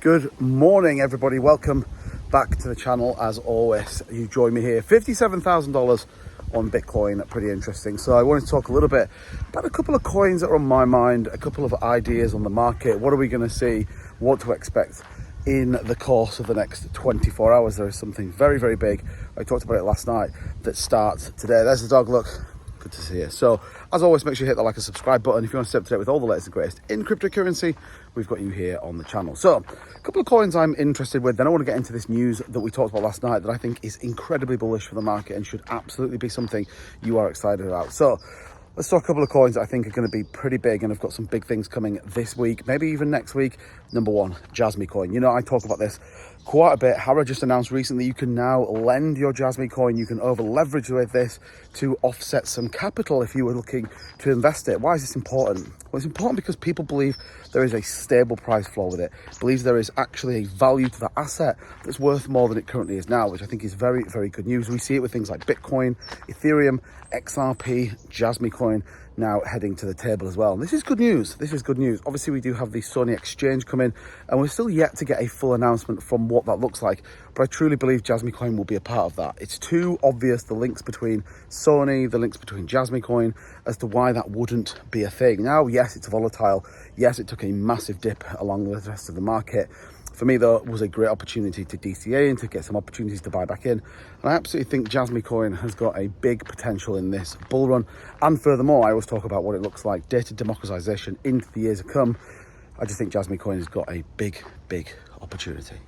Good morning, everybody. Welcome back to the channel. As always, you join me here. $57,000 on Bitcoin. Pretty interesting. So I wanted to talk a little bit about a couple of coins that are on my mind, a couple of ideas on the market. What are we going to see? What to expect in the course of the next 24 hours? There is something very, very big. I talked about it last night that starts today. There's the dog. Look. Good to see you. So, as always, make sure you hit the like and subscribe button. If you want to stay up to date with all the latest and greatest in cryptocurrency, we've got you here on the channel. So, a couple of coins I'm interested with. Then I want to get into this news that we talked about last night that I think is incredibly bullish for the market and should absolutely be something you are excited about. So, let's talk a couple of coins that I think are going to be pretty big, and I've got some big things coming this week, maybe even next week. Number one, Jasmy coin. You know, I talk about this quite a bit. Hara just announced recently you can now lend your Jasmy coin. You can over leverage with this to offset some capital if you were looking to invest it. Why is this important? Well, it's important because people believe there is a stable price floor with it, believes there is actually a value to the asset that's worth more than it currently is now, which I think is very, very good news. We see it with things like Bitcoin, Ethereum, XRP, Jasmy coin now heading to the table as well. And this is good news. This is good news. Obviously, we do have the Sony exchange coming, and we're still yet to get a full announcement from what that looks like. But I truly believe Jasmy coin will be a part of that. It's too obvious, the links between Sony, the links between Jasmy coin, as to why that wouldn't be a thing. Now, yes, it's volatile. Yes, it took a massive dip along with the rest of the market. For me, though, it was a great opportunity to DCA and to get some opportunities to buy back in. And I absolutely think Jasmy coin has got a big potential in this bull run. And furthermore, I always talk about what it looks like, data democratization into the years to come. I just think Jasmy coin has got a big, big opportunity.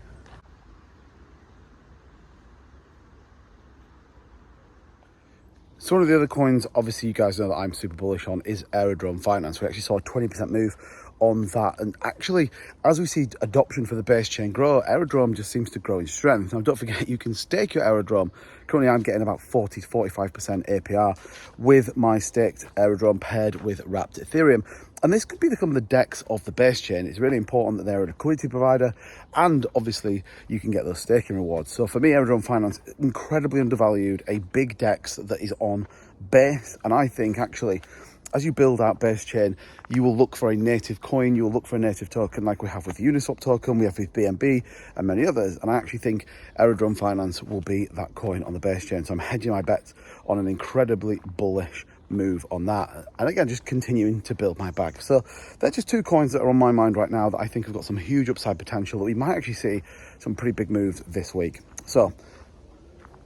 So one of the other coins, obviously you guys know that I'm super bullish on, is Aerodrome Finance. We actually saw a 20% move on that, and actually as we see adoption for the base chain grow, Aerodrome just seems to grow in strength. Now don't forget, you can stake your Aerodrome. Currently I'm getting about 40 to 45% APR with my staked Aerodrome paired with wrapped Ethereum, and this could become the DEX of the base chain. It's really important that they're a liquidity provider, and obviously you can get those staking rewards. So for me, Aerodrome Finance, incredibly undervalued, a big DEX that is on base. And I think actually, as you build out base chain, you will look for a native coin, you will look for a native token like we have with Uniswap token, we have with BNB and many others. And I actually think Aerodrome Finance will be that coin on the base chain. So I'm hedging my bets on an incredibly bullish move on that. And again, just continuing to build my bag. So they're just two coins that are on my mind right now that I think have got some huge upside potential, that we might actually see some pretty big moves this week. So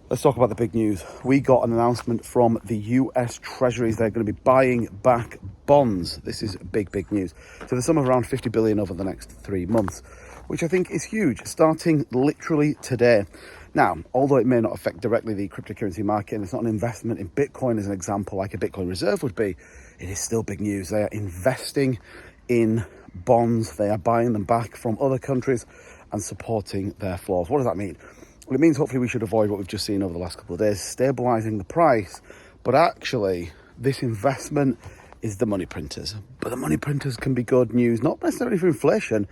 let's talk about the big news. We got an announcement from the US Treasuries. They're going to be buying back bonds. This is big, big news. So the sum of around 50 billion over the next 3 months, which I think is huge, starting literally today. Now, although it may not affect directly the cryptocurrency market, and it's not an investment in Bitcoin as an example, like a Bitcoin reserve would be, it is still big news. They are investing in bonds. They are buying them back from other countries and supporting their floors. What does that mean? Well, it means hopefully we should avoid what we've just seen over the last couple of days, stabilizing the price. But actually, this investment is the money printers. But the money printers can be good news, not necessarily for inflation,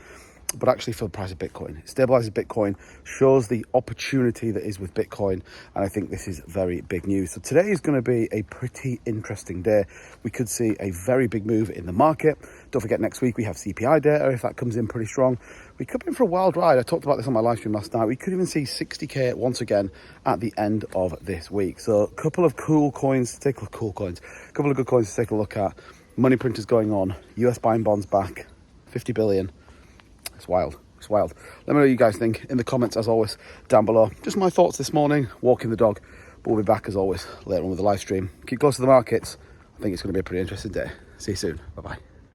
but actually for the price of Bitcoin. It stabilizes Bitcoin, shows the opportunity that is with Bitcoin, and I think this is very big news. So today is going to be a pretty interesting day. We could see a very big move in the market. Don't forget, next week we have CPI data. If that comes in pretty strong, we could be in for a wild ride. I talked about this on my live stream last night. We could even see 60k once again at the end of this week. So a couple of cool coins to take a couple of good coins to take a look at. Money printers going on, US buying bonds back, 50 billion. It's wild. It's wild. Let me know what you guys think in the comments, as always, down below. Just my thoughts this morning, walking the dog. But we'll be back, as always, later on with the live stream. Keep close to the markets. I think it's going to be a pretty interesting day. See you soon. Bye-bye.